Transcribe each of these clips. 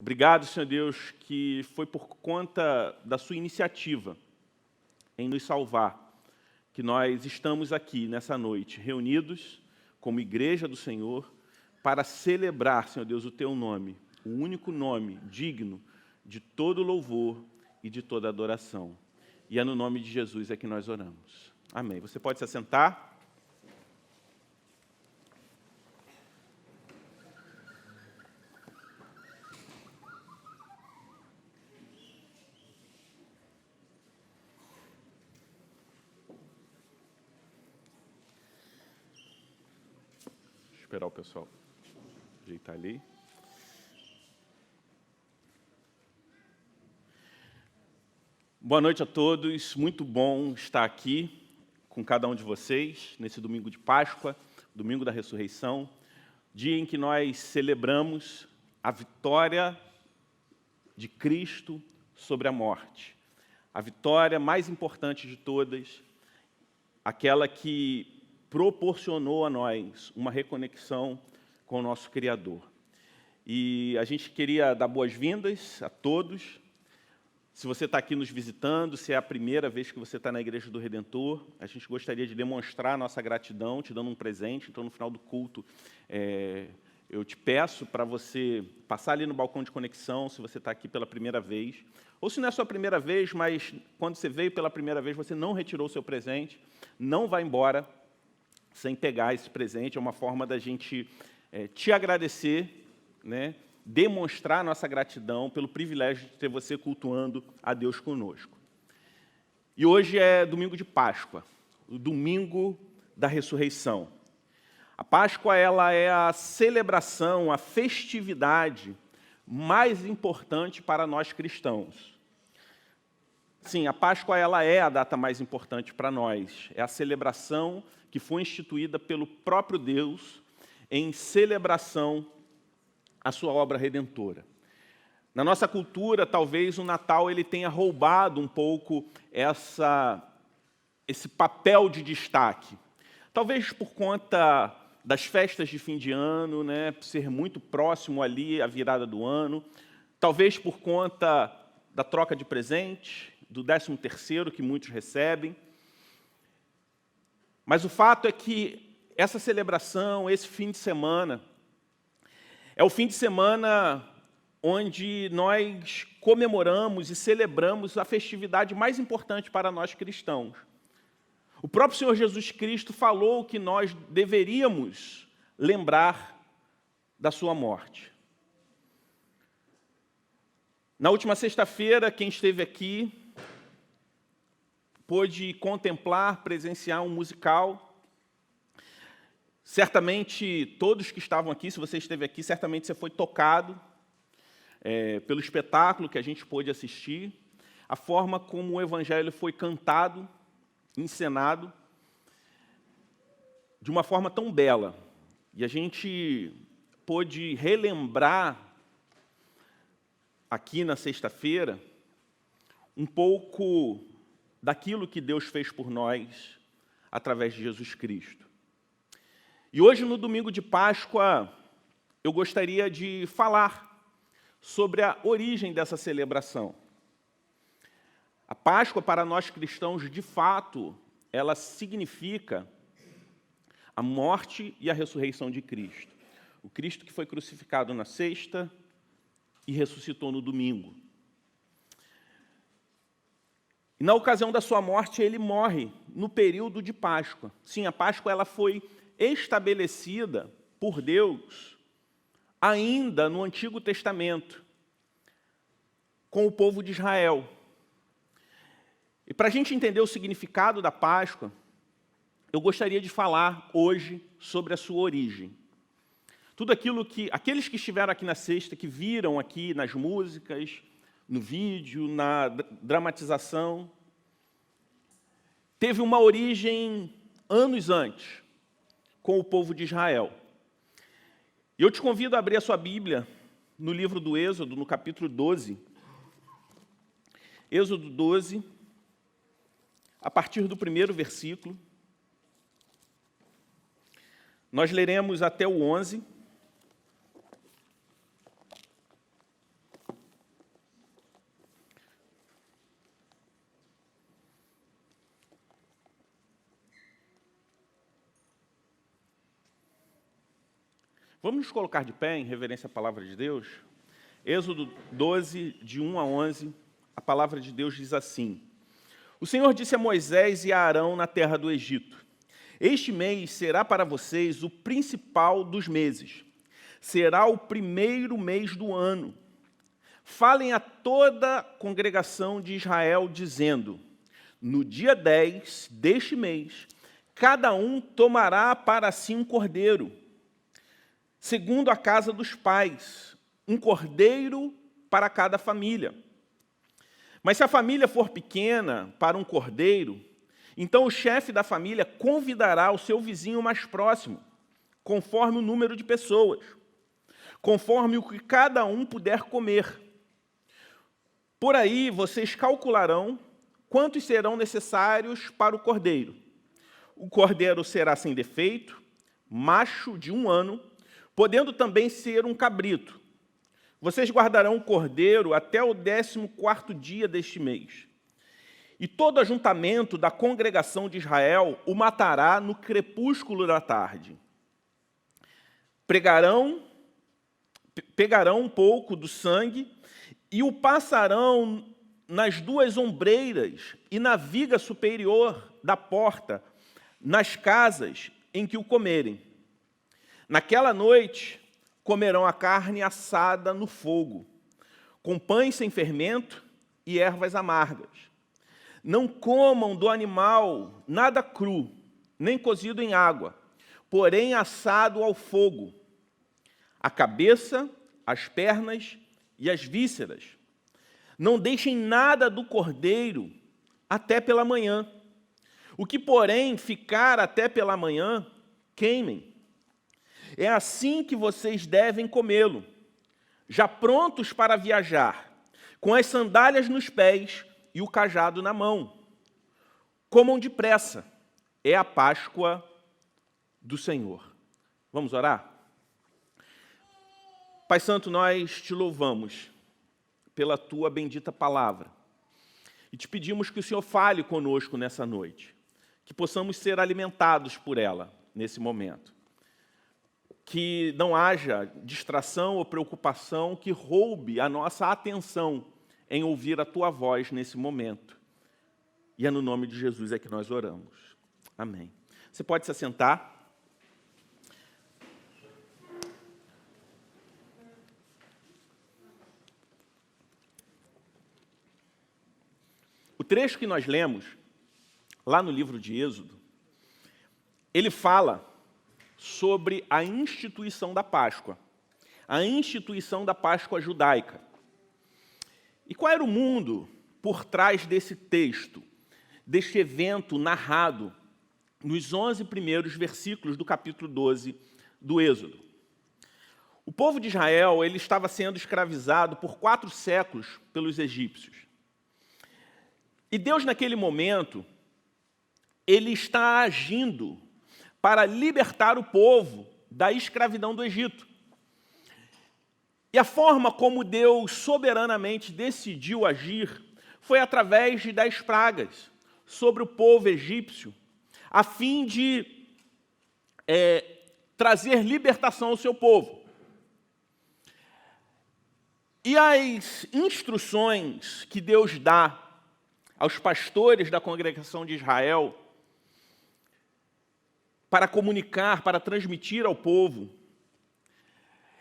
Obrigado, Senhor Deus, que foi por conta da sua iniciativa em nos salvar, que nós estamos aqui nessa noite, reunidos como igreja do Senhor, para celebrar, Senhor Deus, o Teu nome, o único nome digno de todo louvor e de toda adoração. E é no nome de Jesus é que nós oramos. Amém. Você pode se assentar. Esperar o pessoal ajeitar ali. Boa noite a todos, muito bom estar aqui com cada um de vocês, nesse domingo de Páscoa, domingo da ressurreição, dia em que nós celebramos a vitória de Cristo sobre a morte. A vitória mais importante de todas, aquela que proporcionou a nós uma reconexão com o nosso Criador. E a gente queria dar boas-vindas a todos. Se você está aqui nos visitando, se é a primeira vez que você está na Igreja do Redentor, a gente gostaria de demonstrar a nossa gratidão, te dando um presente. Então, no final do culto, eu te peço para você passar ali no balcão de conexão, se você está aqui pela primeira vez. Ou se não é a sua primeira vez, mas quando você veio pela primeira vez, você não retirou o seu presente, não vá embora sem pegar esse presente. É uma forma da gente te agradecer, né? Demonstrar nossa gratidão pelo privilégio de ter você cultuando a Deus conosco. E hoje é domingo de Páscoa, o domingo da ressurreição. A Páscoa ela é a celebração, a festividade mais importante para nós cristãos. Sim, a Páscoa ela é a data mais importante para nós. É a celebração que foi instituída pelo próprio Deus em celebração à sua obra redentora. Na nossa cultura, talvez o Natal ele tenha roubado um pouco esse papel de destaque. Talvez por conta das festas de fim de ano, né, ser muito próximo ali à virada do ano. Talvez por conta da troca de presentes, do 13º que muitos recebem. Mas o fato é que essa celebração, esse fim de semana, é o fim de semana onde nós comemoramos e celebramos a festividade mais importante para nós cristãos. O próprio Senhor Jesus Cristo falou que nós deveríamos lembrar da sua morte. Na última sexta-feira, quem esteve aqui pôde contemplar, presenciar um musical. Certamente, todos que estavam aqui, se você esteve aqui, certamente você foi tocado pelo espetáculo que a gente pôde assistir, a forma como o Evangelho foi cantado, encenado, de uma forma tão bela. E a gente pôde relembrar, aqui na sexta-feira, um pouco daquilo que Deus fez por nós através de Jesus Cristo. E hoje, no domingo de Páscoa, eu gostaria de falar sobre a origem dessa celebração. A Páscoa, para nós cristãos, de fato, ela significa a morte e a ressurreição de Cristo. O Cristo que foi crucificado na sexta e ressuscitou no domingo. E na ocasião da sua morte, ele morre no período de Páscoa. Sim, a Páscoa ela foi estabelecida por Deus ainda no Antigo Testamento, com o povo de Israel. E para a gente entender o significado da Páscoa, eu gostaria de falar hoje sobre a sua origem. Tudo aquilo que aqueles que estiveram aqui na sexta, que viram aqui nas músicas, no vídeo, na dramatização, teve uma origem anos antes, com o povo de Israel. E eu te convido a abrir a sua Bíblia no livro do Êxodo, no capítulo 12. Êxodo 12, a partir do 1º versículo. Nós leremos até o 11. Vamos nos colocar de pé em reverência à palavra de Deus? Êxodo 12, de 1 a 11, a palavra de Deus diz assim: O Senhor disse a Moisés e a Arão na terra do Egito: Este mês será para vocês o principal dos meses. Será o primeiro mês do ano. Falem a toda a congregação de Israel, dizendo: No dia 10 deste mês, cada um tomará para si um cordeiro, segundo a casa dos pais, um cordeiro para cada família. Mas se a família for pequena para um cordeiro, então o chefe da família convidará o seu vizinho mais próximo, conforme o número de pessoas, conforme o que cada um puder comer. Por aí vocês calcularão quantos serão necessários para o cordeiro. O cordeiro será sem defeito, macho de 1 ano, podendo também ser um cabrito. Vocês guardarão o cordeiro até o 14º dia deste mês. E todo ajuntamento da congregação de Israel o matará no crepúsculo da tarde. Pegarão um pouco do sangue e o passarão nas 2 ombreiras e na viga superior da porta, nas casas em que o comerem. Naquela noite, comerão a carne assada no fogo, com pães sem fermento e ervas amargas. Não comam do animal nada cru, nem cozido em água, porém assado ao fogo, a cabeça, as pernas e as vísceras. Não deixem nada do cordeiro até pela manhã. O que, porém, ficar até pela manhã, queimem. É assim que vocês devem comê-lo, já prontos para viajar, com as sandálias nos pés e o cajado na mão. Comam depressa, é a Páscoa do Senhor. Vamos orar? Pai Santo, nós te louvamos pela tua bendita palavra e te pedimos que o Senhor fale conosco nessa noite, que possamos ser alimentados por ela nesse momento. Que não haja distração ou preocupação que roube a nossa atenção em ouvir a tua voz nesse momento. E é no nome de Jesus é que nós oramos. Amém. Você pode se assentar. O trecho que nós lemos, lá no livro de Êxodo, ele fala sobre a instituição da Páscoa, a instituição da Páscoa judaica. E qual era o mundo por trás desse texto, deste evento narrado nos 11 primeiros versículos do capítulo 12 do Êxodo? O povo de Israel ele estava sendo escravizado por 4 séculos pelos egípcios. E Deus, naquele momento, ele está agindo para libertar o povo da escravidão do Egito. E a forma como Deus soberanamente decidiu agir foi através de 10 pragas sobre o povo egípcio, a fim de trazer libertação ao seu povo. E as instruções que Deus dá aos pastores da congregação de Israel para comunicar, para transmitir ao povo,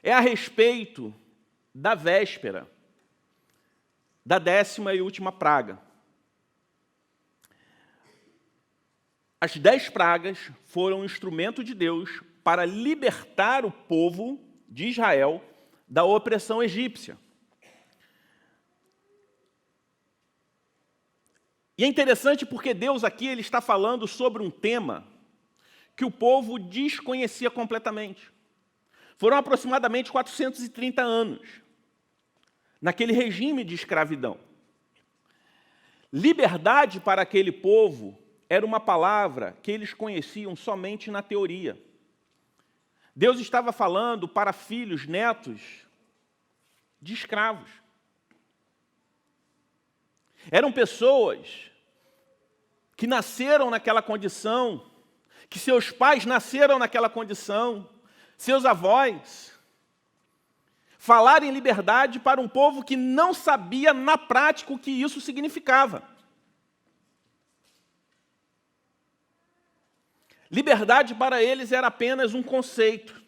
é a respeito da véspera, da 10ª e última praga. As 10 pragas foram um instrumento de Deus para libertar o povo de Israel da opressão egípcia. E é interessante porque Deus aqui ele está falando sobre um tema que o povo desconhecia completamente. Foram aproximadamente 430 anos naquele regime de escravidão. Liberdade para aquele povo era uma palavra que eles conheciam somente na teoria. Deus estava falando para filhos, netos de escravos. Eram pessoas que nasceram naquela condição, que seus pais nasceram naquela condição, seus avós, falar em liberdade para um povo que não sabia na prática o que isso significava. Liberdade para eles era apenas um conceito.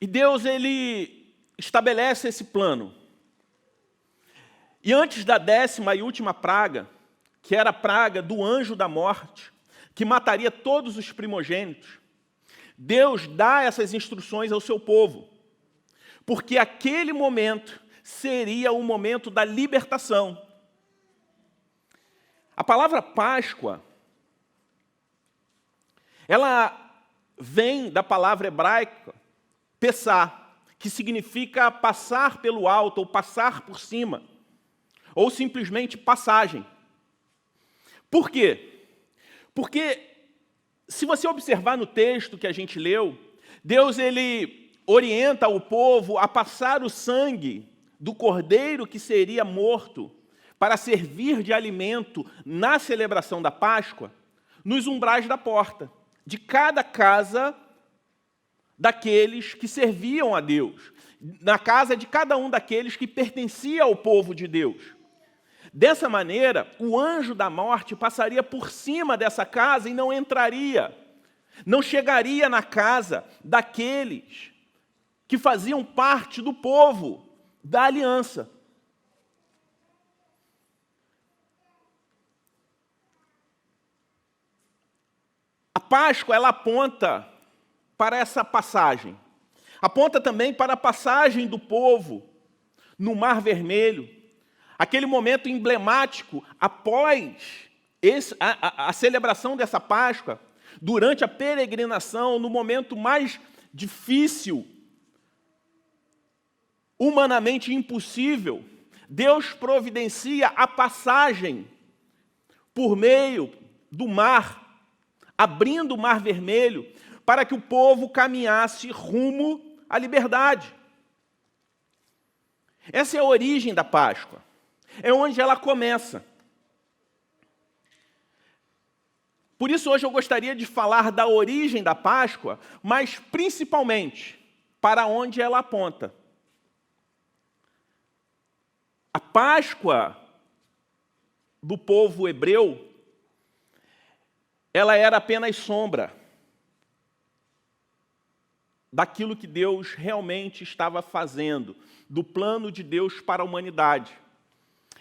E Deus, ele estabelece esse plano. E antes da 10ª e última praga, que era a praga do anjo da morte, que mataria todos os primogênitos, Deus dá essas instruções ao seu povo, porque aquele momento seria o momento da libertação. A palavra Páscoa, ela vem da palavra hebraica, Pessá, que significa passar pelo alto ou passar por cima, ou simplesmente passagem. Por quê? Porque, se você observar no texto que a gente leu, Deus ele orienta o povo a passar o sangue do cordeiro que seria morto para servir de alimento na celebração da Páscoa, nos umbrais da porta, de cada casa daqueles que serviam a Deus, na casa de cada um daqueles que pertencia ao povo de Deus. Dessa maneira, o anjo da morte passaria por cima dessa casa e não entraria, não chegaria na casa daqueles que faziam parte do povo da aliança. A Páscoa, ela aponta para essa passagem. Aponta também para a passagem do povo no Mar Vermelho, aquele momento emblemático após a celebração dessa Páscoa, durante a peregrinação, no momento mais difícil, humanamente impossível, Deus providencia a passagem por meio do mar, abrindo o Mar Vermelho, para que o povo caminhasse rumo à liberdade. Essa é a origem da Páscoa. É onde ela começa. Por isso, hoje eu gostaria de falar da origem da Páscoa, mas principalmente para onde ela aponta. A Páscoa do povo hebreu, ela era apenas sombra daquilo que Deus realmente estava fazendo, do plano de Deus para a humanidade.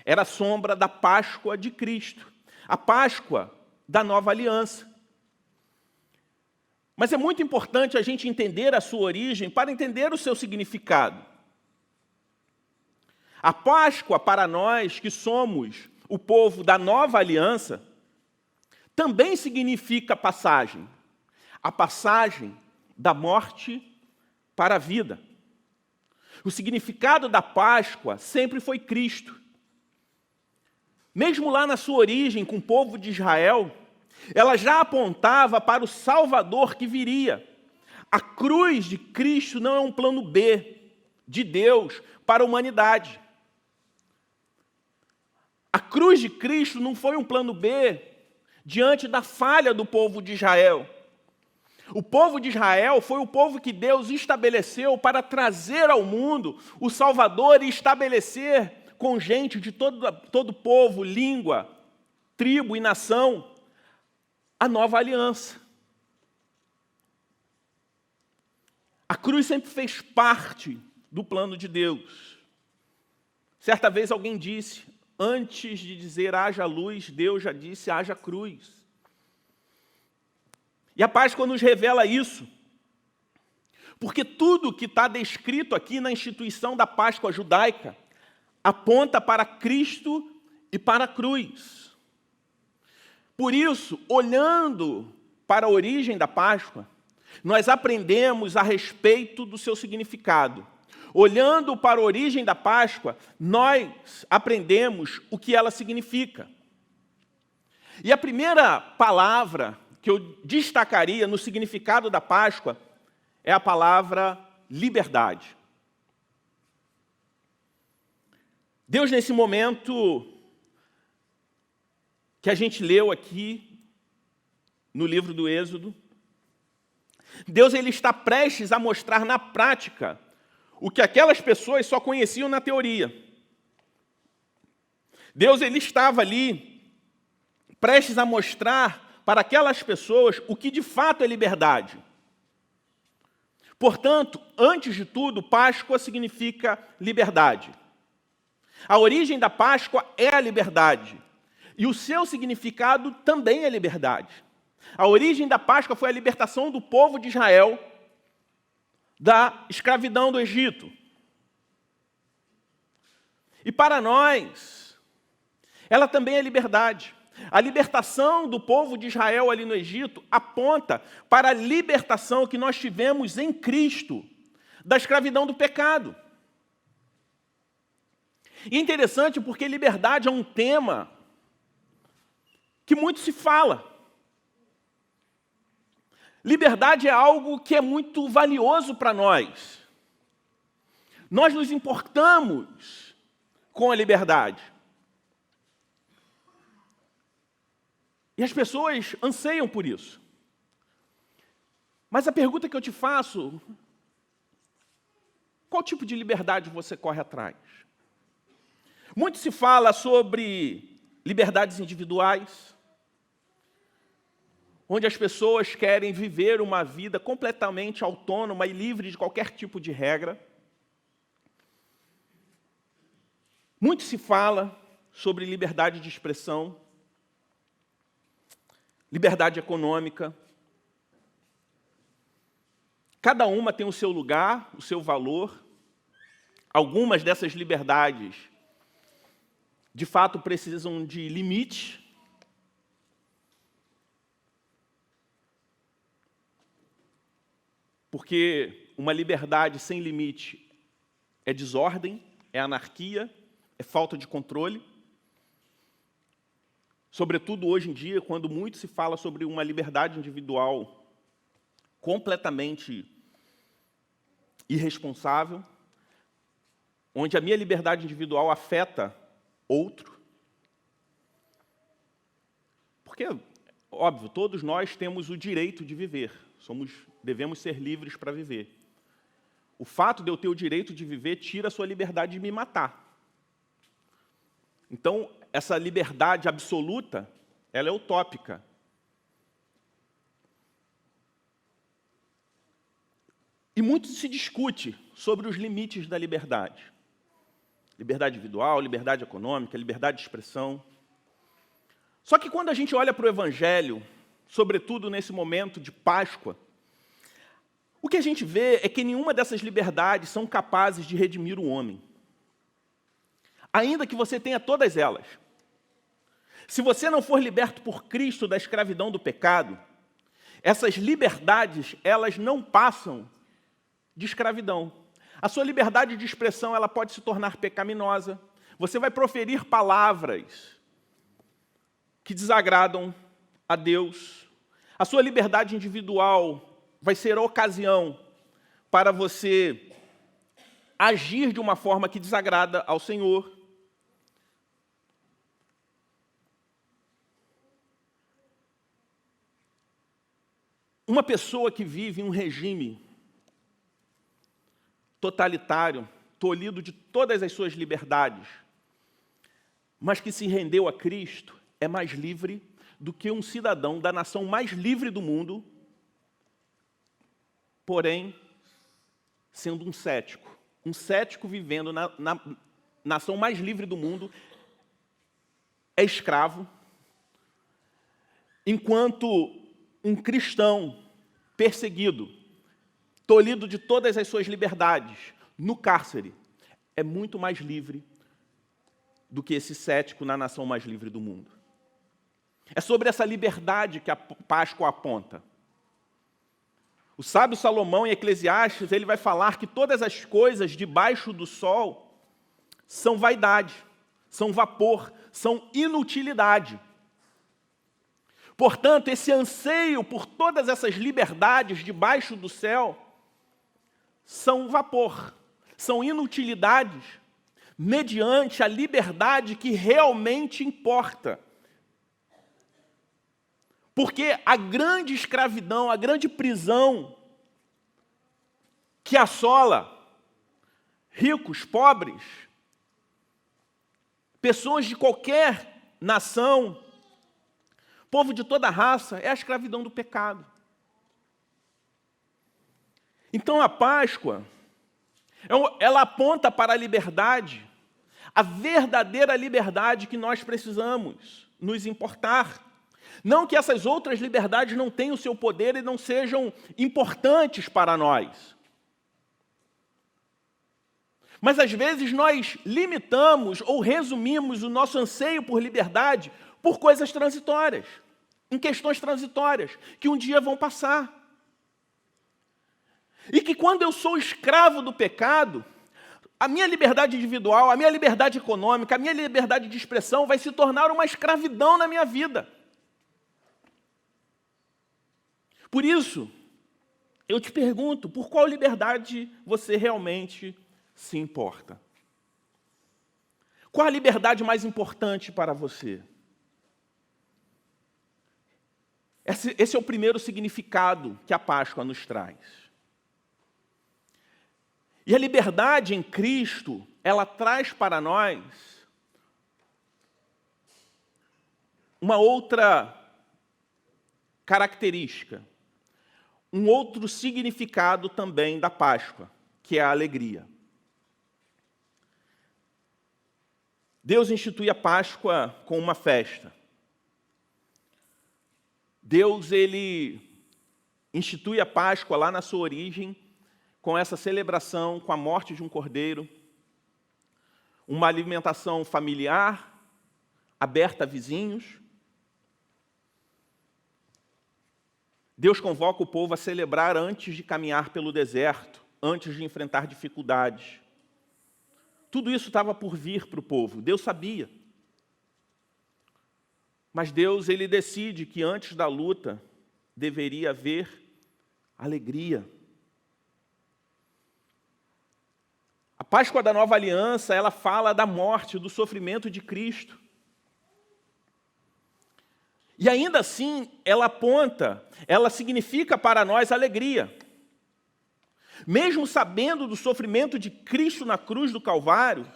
Era a sombra da Páscoa de Cristo, a Páscoa da nova aliança. Mas é muito importante a gente entender a sua origem para entender o seu significado. A Páscoa, para nós que somos o povo da nova aliança, também significa passagem. A passagem da morte para a vida. O significado da Páscoa sempre foi Cristo. Mesmo lá na sua origem, com o povo de Israel, ela já apontava para o Salvador que viria. A cruz de Cristo não é um plano B de Deus para a humanidade. A cruz de Cristo não foi um plano B diante da falha do povo de Israel. O povo de Israel foi o povo que Deus estabeleceu para trazer ao mundo o Salvador e estabelecer com gente de todo povo, língua, tribo e nação a nova aliança. A cruz sempre fez parte do plano de Deus. Certa vez alguém disse, antes de dizer haja luz, Deus já disse haja cruz. E a Páscoa nos revela isso, porque tudo que está descrito aqui na instituição da Páscoa judaica aponta para Cristo e para a cruz. Por isso, olhando para a origem da Páscoa, nós aprendemos a respeito do seu significado. Olhando para a origem da Páscoa, nós aprendemos o que ela significa. E a primeira palavra que eu destacaria no significado da Páscoa é a palavra liberdade. Deus, nesse momento que a gente leu aqui, no livro do Êxodo, Deus ele está prestes a mostrar na prática o que aquelas pessoas só conheciam na teoria. Deus ele estava ali prestes a mostrar para aquelas pessoas o que de fato é liberdade. Portanto, antes de tudo, Páscoa significa liberdade. A origem da Páscoa é a liberdade. E o seu significado também é liberdade. A origem da Páscoa foi a libertação do povo de Israel da escravidão do Egito. E para nós, ela também é liberdade. A libertação do povo de Israel ali no Egito aponta para a libertação que nós tivemos em Cristo da escravidão do pecado. E é interessante porque liberdade é um tema que muito se fala. Liberdade é algo que é muito valioso para nós. Nós nos importamos com a liberdade. E as pessoas anseiam por isso. Mas a pergunta que eu te faço, qual tipo de liberdade você corre atrás? Muito se fala sobre liberdades individuais, onde as pessoas querem viver uma vida completamente autônoma e livre de qualquer tipo de regra. Muito se fala sobre liberdade de expressão, liberdade econômica. Cada uma tem o seu lugar, o seu valor. Algumas dessas liberdades, de fato, precisam de limite. Porque uma liberdade sem limite é desordem, é anarquia, é falta de controle. Sobretudo hoje em dia, quando muito se fala sobre uma liberdade individual completamente irresponsável, onde a minha liberdade individual afeta outro. Porque, óbvio, todos nós temos o direito de viver, devemos ser livres para viver. O fato de eu ter o direito de viver tira a sua liberdade de me matar. Então, essa liberdade absoluta, ela é utópica. E muito se discute sobre os limites da liberdade. Liberdade individual, liberdade econômica, liberdade de expressão. Só que quando a gente olha para o Evangelho, sobretudo nesse momento de Páscoa, o que a gente vê é que nenhuma dessas liberdades são capazes de redimir o homem. Ainda que você tenha todas elas. Se você não for liberto por Cristo da escravidão do pecado, essas liberdades, elas não passam de escravidão. A sua liberdade de expressão, ela pode se tornar pecaminosa. Você vai proferir palavras que desagradam a Deus. A sua liberdade individual vai ser a ocasião para você agir de uma forma que desagrada ao Senhor. Uma pessoa que vive em um regime totalitário, tolhido de todas as suas liberdades, mas que se rendeu a Cristo, é mais livre do que um cidadão da nação mais livre do mundo, porém, sendo um cético. Um cético vivendo na nação mais livre do mundo é escravo, enquanto um cristão perseguido, tolhido de todas as suas liberdades, no cárcere, é muito mais livre do que esse cético na nação mais livre do mundo. É sobre essa liberdade que a Páscoa aponta. O sábio Salomão, em Eclesiastes, ele vai falar que todas as coisas debaixo do sol são vaidade, são vapor, são inutilidade. Portanto, esse anseio por todas essas liberdades debaixo do céu são vapor, são inutilidades, mediante a liberdade que realmente importa. Porque a grande escravidão, a grande prisão que assola ricos, pobres, pessoas de qualquer nação, povo de toda raça, é a escravidão do pecado. Então a Páscoa, ela aponta para a liberdade, a verdadeira liberdade que nós precisamos nos importar. Não que essas outras liberdades não tenham o seu poder e não sejam importantes para nós. Mas às vezes nós limitamos ou resumimos o nosso anseio por liberdade por coisas transitórias, em questões transitórias, que um dia vão passar. E que quando eu sou escravo do pecado, a minha liberdade individual, a minha liberdade econômica, a minha liberdade de expressão vai se tornar uma escravidão na minha vida. Por isso, eu te pergunto, por qual liberdade você realmente se importa? Qual a liberdade mais importante para você? Esse é o primeiro significado que a Páscoa nos traz. E a liberdade em Cristo, ela traz para nós uma outra característica, um outro significado também da Páscoa, que é a alegria. Deus institui a Páscoa com uma festa. Deus, ele institui a Páscoa lá na sua origem, com essa celebração, com a morte de um cordeiro, uma alimentação familiar, aberta a vizinhos. Deus convoca o povo a celebrar antes de caminhar pelo deserto, antes de enfrentar dificuldades. Tudo isso estava por vir para o povo, Deus sabia. Mas Deus, ele decide que antes da luta deveria haver alegria. A Páscoa da Nova Aliança, ela fala da morte, do sofrimento de Cristo. E ainda assim, ela aponta, ela significa para nós alegria. Mesmo sabendo do sofrimento de Cristo na cruz do Calvário,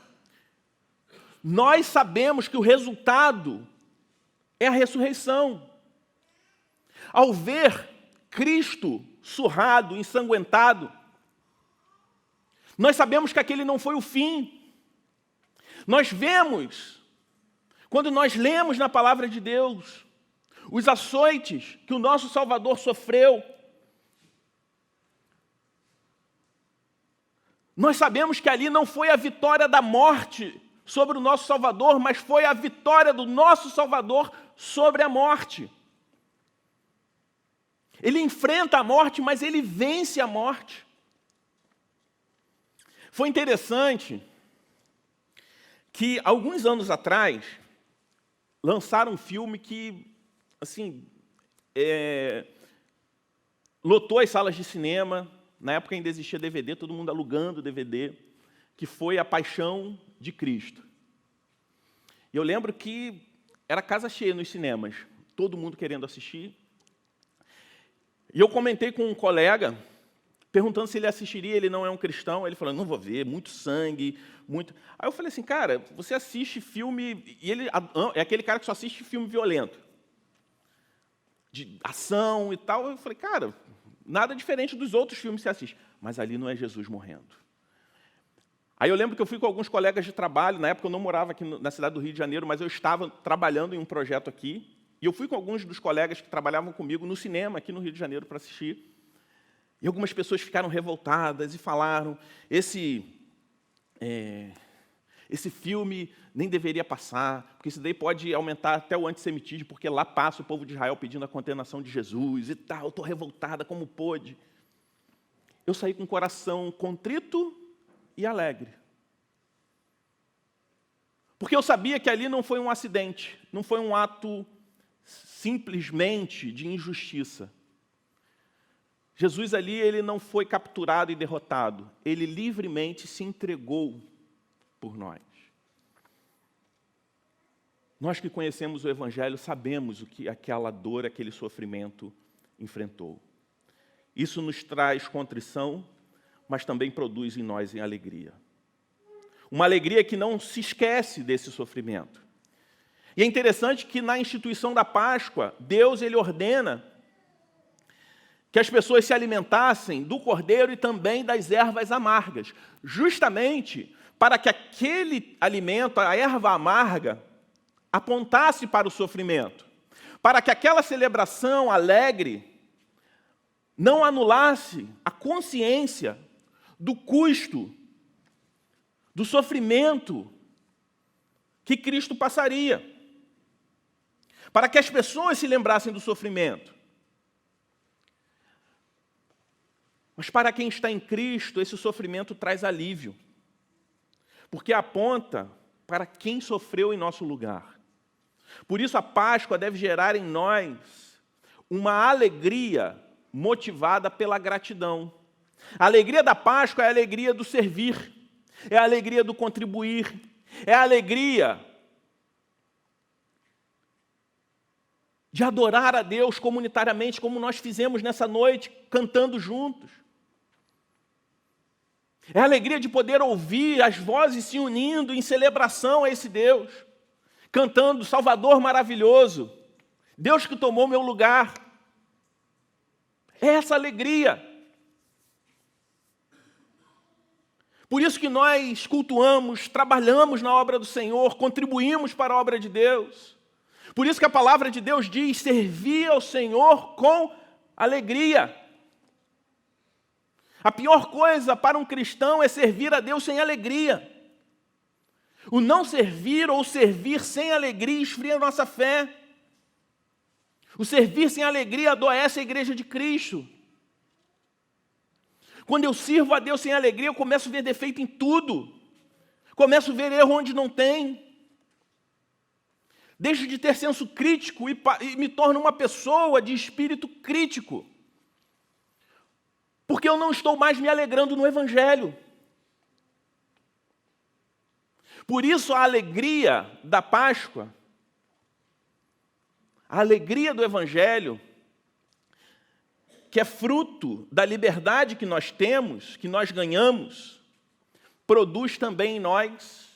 nós sabemos que o resultado é a ressurreição. Ao ver Cristo surrado, ensanguentado, nós sabemos que aquele não foi o fim. Nós vemos, quando nós lemos na palavra de Deus, os açoites que o nosso Salvador sofreu. Nós sabemos que ali não foi a vitória da morte sobre o nosso Salvador, mas foi a vitória do nosso Salvador sobre a morte. Ele enfrenta a morte, mas ele vence a morte. Foi interessante que, alguns anos atrás, lançaram um filme que, assim, lotou as salas de cinema. Na época ainda existia DVD, todo mundo alugando DVD, que foi A Paixão de Cristo. E eu lembro que era casa cheia nos cinemas, todo mundo querendo assistir. E eu comentei com um colega, perguntando se ele assistiria, ele não é um cristão, ele falou, não vou ver, muito sangue, muito... Aí eu falei assim, cara, você assiste filme, e ele é aquele cara que só assiste filme violento, de ação e tal. Eu falei, cara, nada diferente dos outros filmes que você assiste, mas ali não é Jesus morrendo. Aí eu lembro que eu fui com alguns colegas de trabalho, na época eu não morava aqui na cidade do Rio de Janeiro, mas eu estava trabalhando em um projeto aqui, e eu fui com alguns dos colegas que trabalhavam comigo no cinema aqui no Rio de Janeiro para assistir. E algumas pessoas ficaram revoltadas e falaram, esse filme nem deveria passar, porque isso daí pode aumentar até o antissemitismo, porque lá passa o povo de Israel pedindo a condenação de Jesus e tal, eu estou revoltada, como pôde? Eu saí com o coração contrito e alegre. Porque eu sabia que ali não foi um acidente, não foi um ato simplesmente de injustiça. Jesus ali, ele não foi capturado e derrotado, ele livremente se entregou por nós. Nós que conhecemos o Evangelho sabemos o que aquela dor, aquele sofrimento enfrentou. Isso nos traz contrição, mas também produz em nós alegria. Uma alegria que não se esquece desse sofrimento. E é interessante que na instituição da Páscoa, Deus ele ordena que as pessoas se alimentassem do cordeiro e também das ervas amargas, justamente para que aquele alimento, a erva amarga, apontasse para o sofrimento, para que aquela celebração alegre não anulasse a consciência do custo, do sofrimento que Cristo passaria, para que as pessoas se lembrassem do sofrimento. Mas para quem está em Cristo, esse sofrimento traz alívio, porque aponta para quem sofreu em nosso lugar. Por isso a Páscoa deve gerar em nós uma alegria motivada pela gratidão. A alegria da Páscoa é a alegria do servir, é a alegria do contribuir, é a alegria de adorar a Deus comunitariamente, como nós fizemos nessa noite, cantando juntos. É a alegria de poder ouvir as vozes se unindo em celebração a esse Deus, cantando Salvador maravilhoso, Deus que tomou meu lugar. É essa alegria. Por isso que nós cultuamos, trabalhamos na obra do Senhor, contribuímos para a obra de Deus. Por isso que a palavra de Deus diz, servir ao Senhor com alegria. A pior coisa para um cristão é servir a Deus sem alegria. O não servir ou servir sem alegria esfria a nossa fé. O servir sem alegria adoece a igreja de Cristo. Quando eu sirvo a Deus sem alegria, eu começo a ver defeito em tudo. Começo a ver erro onde não tem. Deixo de ter senso crítico e me torno uma pessoa de espírito crítico. Porque eu não estou mais me alegrando no Evangelho. Por isso a alegria da Páscoa, a alegria do Evangelho, que é fruto da liberdade que nós temos, que nós ganhamos, produz também em nós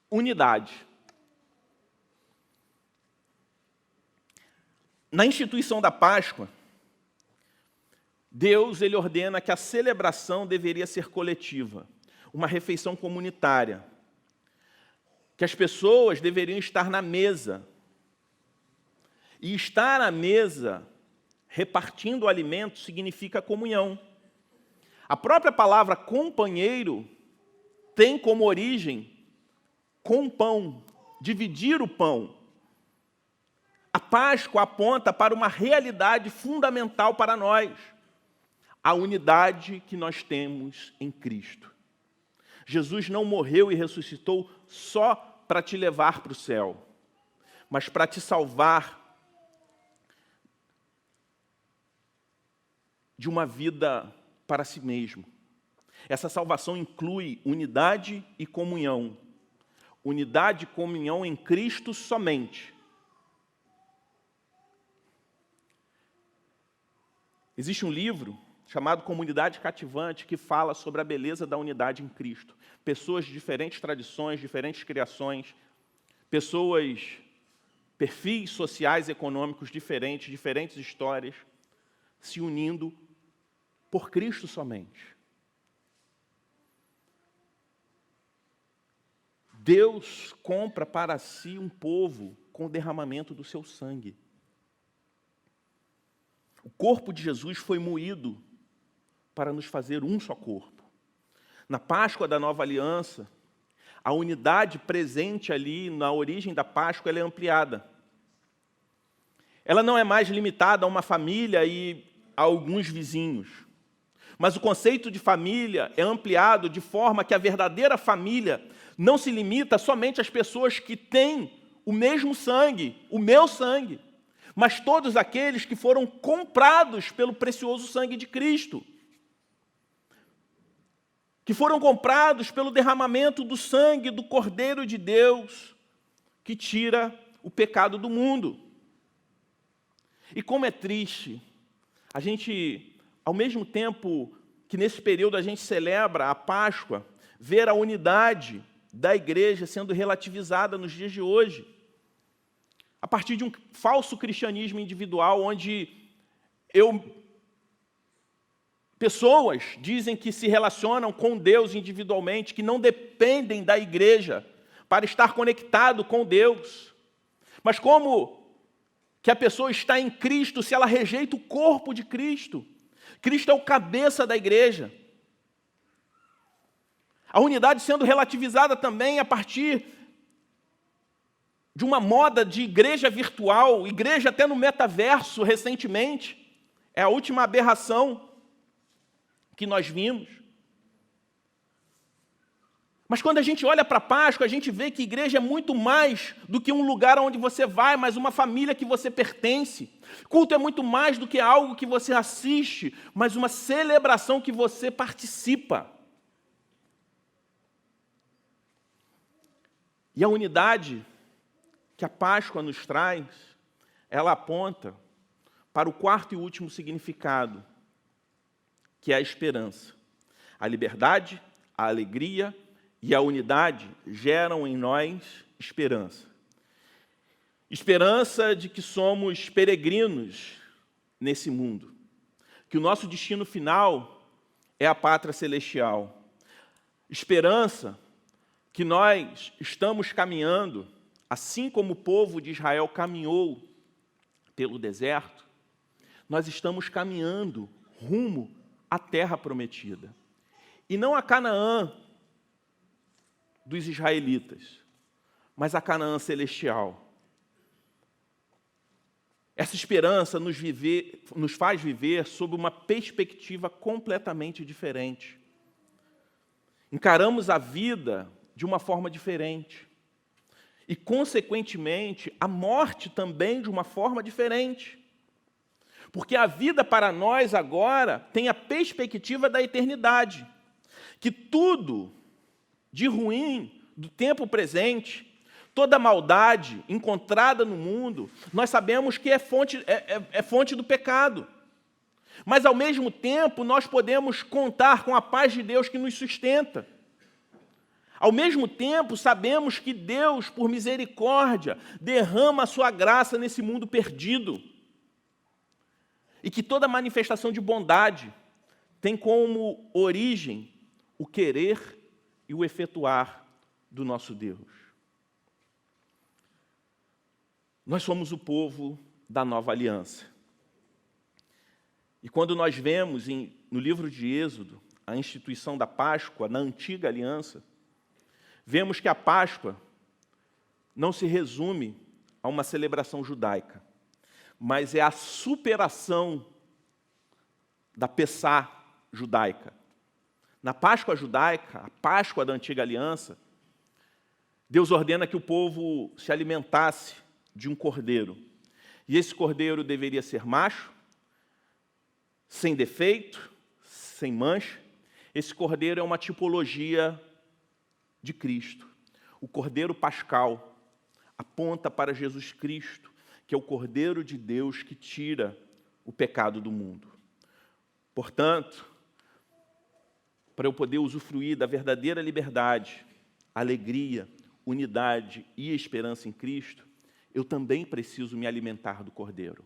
unidade. Na instituição da Páscoa, Deus ele ordena que a celebração deveria ser coletiva, uma refeição comunitária, que as pessoas deveriam estar na mesa. E estar à mesa, repartindo o alimento, significa comunhão. A própria palavra companheiro tem como origem com pão, dividir o pão. A Páscoa aponta para uma realidade fundamental para nós, a unidade que nós temos em Cristo. Jesus não morreu e ressuscitou só para te levar para o céu, mas para te salvar de uma vida para si mesmo. Essa salvação inclui unidade e comunhão. Unidade e comunhão em Cristo somente. Existe um livro chamado Comunidade Cativante, que fala sobre a beleza da unidade em Cristo. Pessoas de diferentes tradições, diferentes criações, pessoas, perfis sociais e econômicos diferentes, diferentes histórias, se unindo por Cristo somente. Deus compra para si um povo com o derramamento do seu sangue. O corpo de Jesus foi moído para nos fazer um só corpo. Na Páscoa da Nova Aliança, a unidade presente ali na origem da Páscoa ela é ampliada. Ela não é mais limitada a uma família e a alguns vizinhos. Mas o conceito de família é ampliado de forma que a verdadeira família não se limita somente às pessoas que têm o mesmo sangue, o meu sangue, mas todos aqueles que foram comprados pelo precioso sangue de Cristo, que foram comprados pelo derramamento do sangue do Cordeiro de Deus, que tira o pecado do mundo. E como é triste, a gente, ao mesmo tempo que nesse período a gente celebra a Páscoa, ver a unidade da igreja sendo relativizada nos dias de hoje, a partir de um falso cristianismo individual, onde pessoas dizem que se relacionam com Deus individualmente, que não dependem da igreja para estar conectado com Deus. Mas como que a pessoa está em Cristo se ela rejeita o corpo de Cristo? Cristo é o cabeça da igreja. A unidade sendo relativizada também a partir de uma moda de igreja virtual, igreja até no metaverso recentemente. É a última aberração que nós vimos. Mas quando a gente olha para a Páscoa, a gente vê que igreja é muito mais do que um lugar onde você vai, mas uma família que você pertence. Culto é muito mais do que algo que você assiste, mas uma celebração que você participa. E a unidade que a Páscoa nos traz, ela aponta para o quarto e último significado, que é a esperança. A liberdade, a alegria e a unidade geram em nós esperança. Esperança de que somos peregrinos nesse mundo, que o nosso destino final é a pátria celestial. Esperança que nós estamos caminhando, assim como o povo de Israel caminhou pelo deserto, nós estamos caminhando rumo à terra prometida. E não a Canaã dos israelitas, mas a Canaã celestial. Essa esperança nos faz viver sob uma perspectiva completamente diferente. Encaramos a vida de uma forma diferente. E, consequentemente, a morte também de uma forma diferente. Porque a vida para nós agora tem a perspectiva da eternidade. Que tudo de ruim do tempo presente, toda maldade encontrada no mundo, nós sabemos que é fonte do pecado. Mas, ao mesmo tempo, nós podemos contar com a paz de Deus que nos sustenta. Ao mesmo tempo, sabemos que Deus, por misericórdia, derrama a sua graça nesse mundo perdido. E que toda manifestação de bondade tem como origem o querer e o efetuar do nosso Deus. Nós somos o povo da nova aliança. E quando nós vemos no livro de Êxodo a instituição da Páscoa na antiga aliança, vemos que a Páscoa não se resume a uma celebração judaica, mas é a superação da Pessá judaica. Na Páscoa judaica, a Páscoa da antiga aliança, Deus ordena que o povo se alimentasse de um cordeiro. E esse cordeiro deveria ser macho, sem defeito, sem mancha. Esse cordeiro é uma tipologia de Cristo. O cordeiro pascal aponta para Jesus Cristo, que é o Cordeiro de Deus que tira o pecado do mundo. Portanto, para eu poder usufruir da verdadeira liberdade, alegria, unidade e esperança em Cristo, eu também preciso me alimentar do Cordeiro.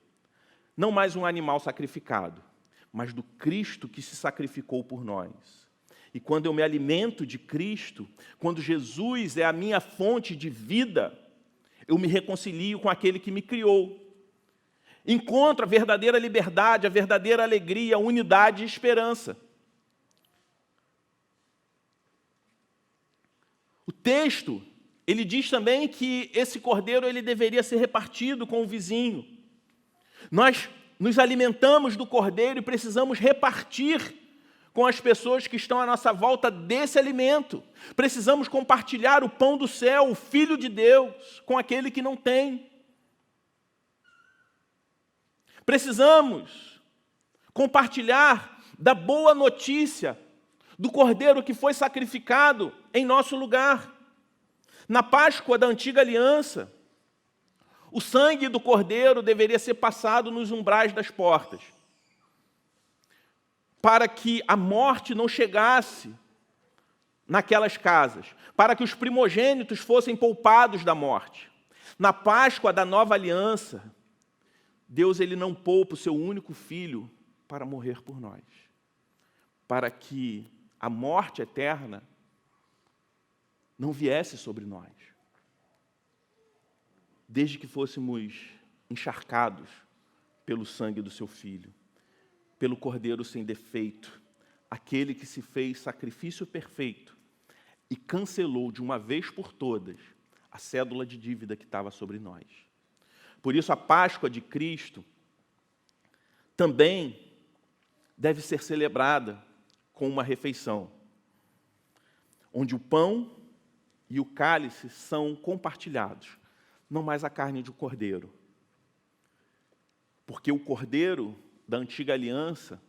Não mais um animal sacrificado, mas do Cristo que se sacrificou por nós. E quando eu me alimento de Cristo, quando Jesus é a minha fonte de vida, eu me reconcilio com aquele que me criou. Encontro a verdadeira liberdade, a verdadeira alegria, a unidade e esperança. O texto, ele diz também que esse cordeiro ele deveria ser repartido com o vizinho. Nós nos alimentamos do cordeiro e precisamos repartir com as pessoas que estão à nossa volta desse alimento. Precisamos compartilhar o pão do céu, o Filho de Deus, com aquele que não tem. Precisamos compartilhar da boa notícia do cordeiro que foi sacrificado em nosso lugar. Na Páscoa da antiga aliança, O sangue do cordeiro deveria ser passado nos umbrais das portas, para que a morte não chegasse naquelas casas, para que os primogênitos fossem poupados da morte. Na Páscoa da nova aliança, Deus ele não poupa o seu único filho para morrer por nós, para que a morte eterna não viesse sobre nós, desde que fôssemos encharcados pelo sangue do seu Filho, pelo Cordeiro sem defeito, aquele que se fez sacrifício perfeito e cancelou de uma vez por todas a cédula de dívida que estava sobre nós. Por isso, a Páscoa de Cristo também deve ser celebrada com uma refeição, onde o pão e o cálice são compartilhados, não mais a carne de cordeiro. Porque o cordeiro da antiga aliança,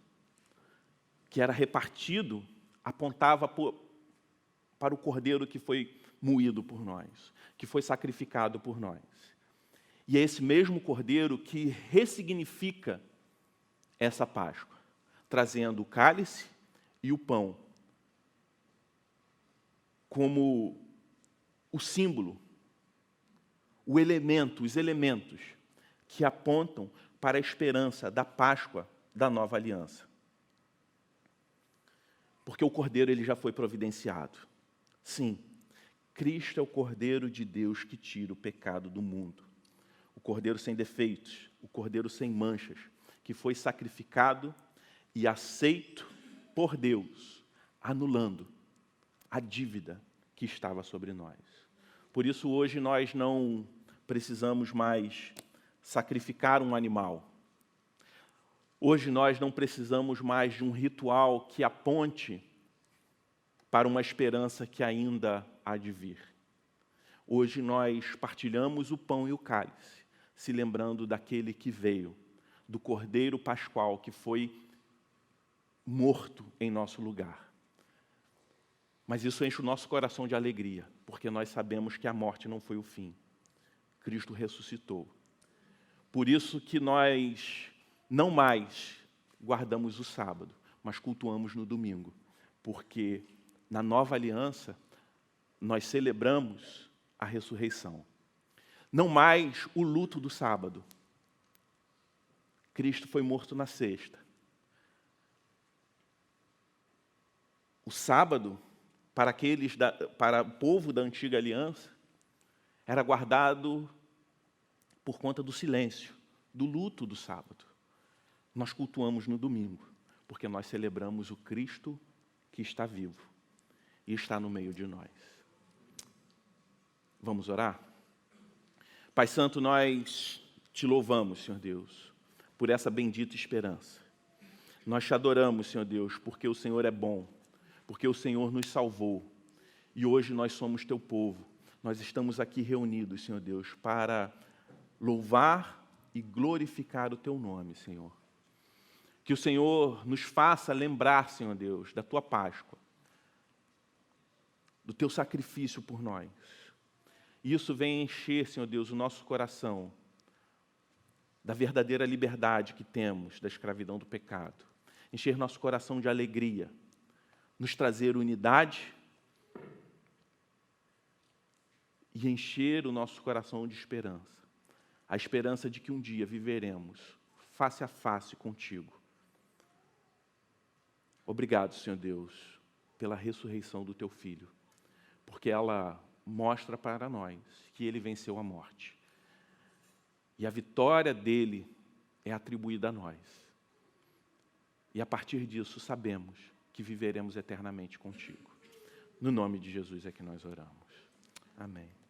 que era repartido, apontava para o cordeiro que foi moído por nós, que foi sacrificado por nós. E é esse mesmo cordeiro que ressignifica essa Páscoa, trazendo o cálice e o pão como o símbolo, os elementos que apontam para a esperança da Páscoa da nova aliança. Porque o cordeiro ele já foi providenciado. Sim, Cristo é o Cordeiro de Deus que tira o pecado do mundo. O Cordeiro sem defeitos, o Cordeiro sem manchas, que foi sacrificado e aceito por Deus, anulando a dívida que estava sobre nós. Por isso, hoje, nós não precisamos mais sacrificar um animal. Hoje, nós não precisamos mais de um ritual que aponte para uma esperança que ainda há de vir. Hoje, nós partilhamos o pão e o cálice, se lembrando daquele que veio, do Cordeiro Pascual, que foi morto em nosso lugar. Mas isso enche o nosso coração de alegria, porque nós sabemos que a morte não foi o fim. Cristo ressuscitou. Por isso que nós não mais guardamos o sábado, mas cultuamos no domingo. Porque na nova aliança, nós celebramos a ressurreição. Não mais o luto do sábado. Cristo foi morto na sexta. O sábado, para o povo da antiga aliança, era guardado por conta do silêncio, do luto do sábado. Nós cultuamos no domingo, porque nós celebramos o Cristo que está vivo e está no meio de nós. Vamos orar? Pai Santo, nós te louvamos, Senhor Deus, por essa bendita esperança. Nós te adoramos, Senhor Deus, porque o Senhor é bom, porque o Senhor nos salvou. E hoje nós somos teu povo. Nós estamos aqui reunidos, Senhor Deus, para louvar e glorificar o teu nome, Senhor. Que o Senhor nos faça lembrar, Senhor Deus, da tua Páscoa, do teu sacrifício por nós. E isso vem encher, Senhor Deus, o nosso coração da verdadeira liberdade que temos da escravidão do pecado. Encher nosso coração de alegria, nos trazer unidade e encher o nosso coração de esperança. A esperança de que um dia viveremos face a face contigo. Obrigado, Senhor Deus, pela ressurreição do teu Filho, porque ela mostra para nós que ele venceu a morte. E a vitória dele é atribuída a nós. E a partir disso sabemos que viveremos eternamente contigo. No nome de Jesus é que nós oramos. Amém.